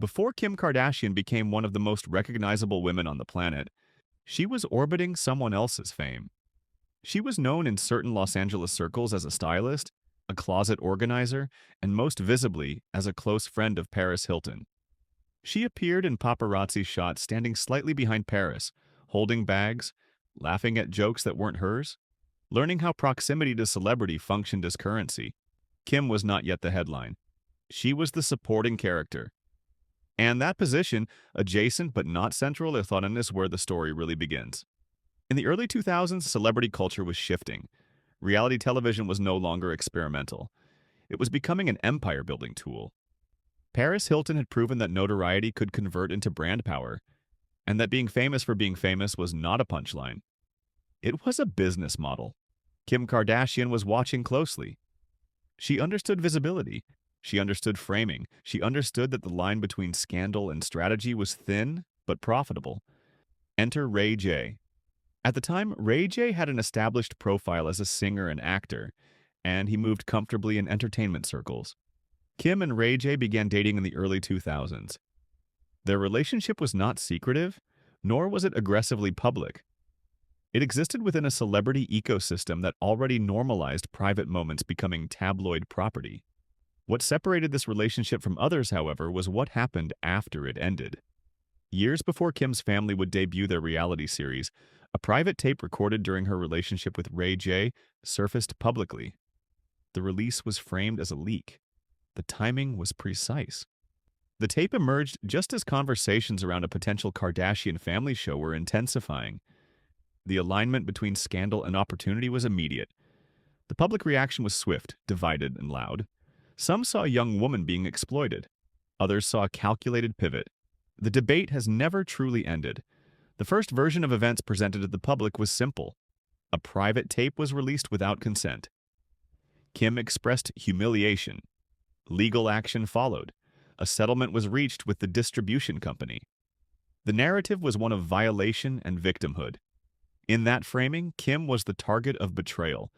Before Kim Kardashian became one of the most recognizable women on the planet, she was orbiting someone else's fame. She was known in certain Los Angeles circles as a stylist, a closet organizer, and most visibly as a close friend of Paris Hilton. She appeared in paparazzi shots standing slightly behind Paris, holding bags, laughing at jokes that weren't hers, learning how proximity to celebrity functioned as currency. Kim was not yet the headline. She was the supporting character. And that position, adjacent but not central, is thought is where the story really begins. In the early 2000s, celebrity culture was shifting. Reality television was no longer experimental. It was becoming an empire-building tool. Paris Hilton had proven that notoriety could convert into brand power, and that being famous for being famous was not a punchline. It was a business model. Kim Kardashian was watching closely. She understood visibility. She understood framing. She understood that the line between scandal and strategy was thin but profitable. Enter Ray J. At the time, Ray J had an established profile as a singer and actor, and he moved comfortably in entertainment circles. Kim and Ray J began dating in the early 2000s. Their relationship was not secretive, nor was it aggressively public. It existed within a celebrity ecosystem that already normalized private moments becoming tabloid property. What separated this relationship from others, however, was what happened after it ended. Years before Kim's family would debut their reality series, a private tape recorded during her relationship with Ray J surfaced publicly. The release was framed as a leak. The timing was precise. The tape emerged just as conversations around a potential Kardashian family show were intensifying. The alignment between scandal and opportunity was immediate. The public reaction was swift, divided, and loud. Some saw a young woman being exploited. Others saw a calculated pivot. The debate has never truly ended. The first version of events presented to the public was simple. A private tape was released without consent. Kim expressed humiliation. Legal action followed. A settlement was reached with the distribution company. The narrative was one of violation and victimhood. In that framing, Kim was the target of betrayal,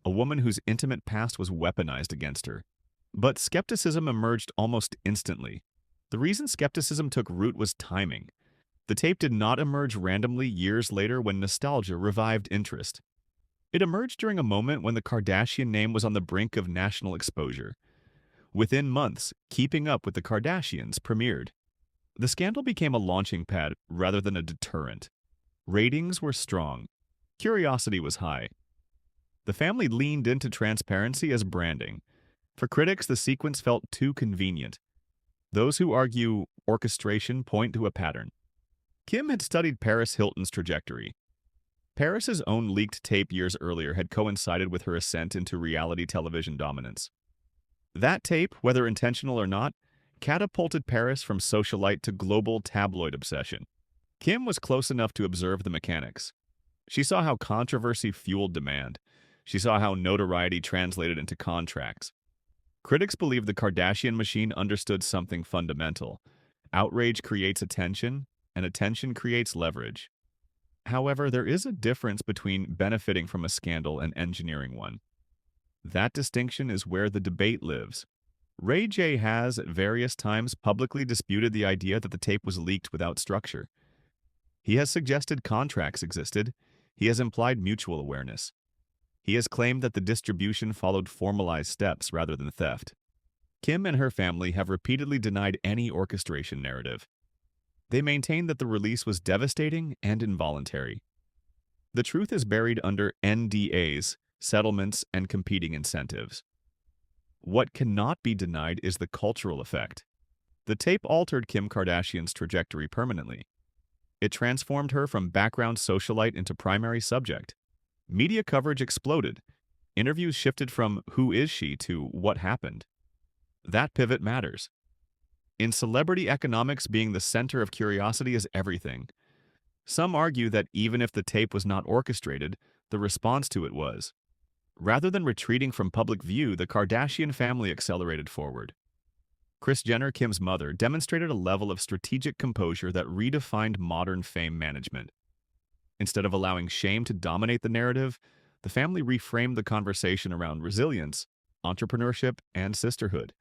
a woman whose intimate past was weaponized against her. But skepticism emerged almost instantly. The reason skepticism took root was timing. The tape did not emerge randomly years later when nostalgia revived interest. It emerged during a moment when the Kardashian name was on the brink of national exposure. Within months, Keeping Up with the Kardashians premiered. The scandal became a launching pad rather than a deterrent. Ratings were strong. Curiosity was high. The family leaned into transparency as branding. For critics, the sequence felt too convenient. Those who argue orchestration point to a pattern. Kim had studied Paris Hilton's trajectory. Paris's own leaked tape years earlier had coincided with her ascent into reality television dominance. That tape, whether intentional or not, catapulted Paris from socialite to global tabloid obsession. Kim was close enough to observe the mechanics. She saw how controversy fueled demand. She saw how notoriety translated into contracts. Critics believe the Kardashian machine understood something fundamental. Outrage creates attention, and attention creates leverage. However, there is a difference between benefiting from a scandal and engineering one. That distinction is where the debate lives. Ray J has, at various times, publicly disputed the idea that the tape was leaked without structure. He has suggested contracts existed. He has implied mutual awareness. He has claimed that the distribution followed formalized steps rather than theft. Kim and her family have repeatedly denied any orchestration narrative. They maintain that the release was devastating and involuntary. The truth is buried under NDAs, settlements, and competing incentives. What cannot be denied is the cultural effect. The tape altered Kim Kardashian's trajectory permanently. It transformed her from background socialite into primary subject. Media coverage exploded. Interviews shifted from "who is she" to "what happened." That pivot matters. In celebrity economics, being the center of curiosity is everything. Some argue that even if the tape was not orchestrated, the response to it was. Rather than retreating from public view, the Kardashian family accelerated forward. Kris Jenner, Kim's mother, demonstrated a level of strategic composure that redefined modern fame management. Instead of allowing shame to dominate the narrative, the family reframed the conversation around resilience, entrepreneurship, and sisterhood.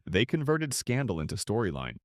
They converted scandal into storyline.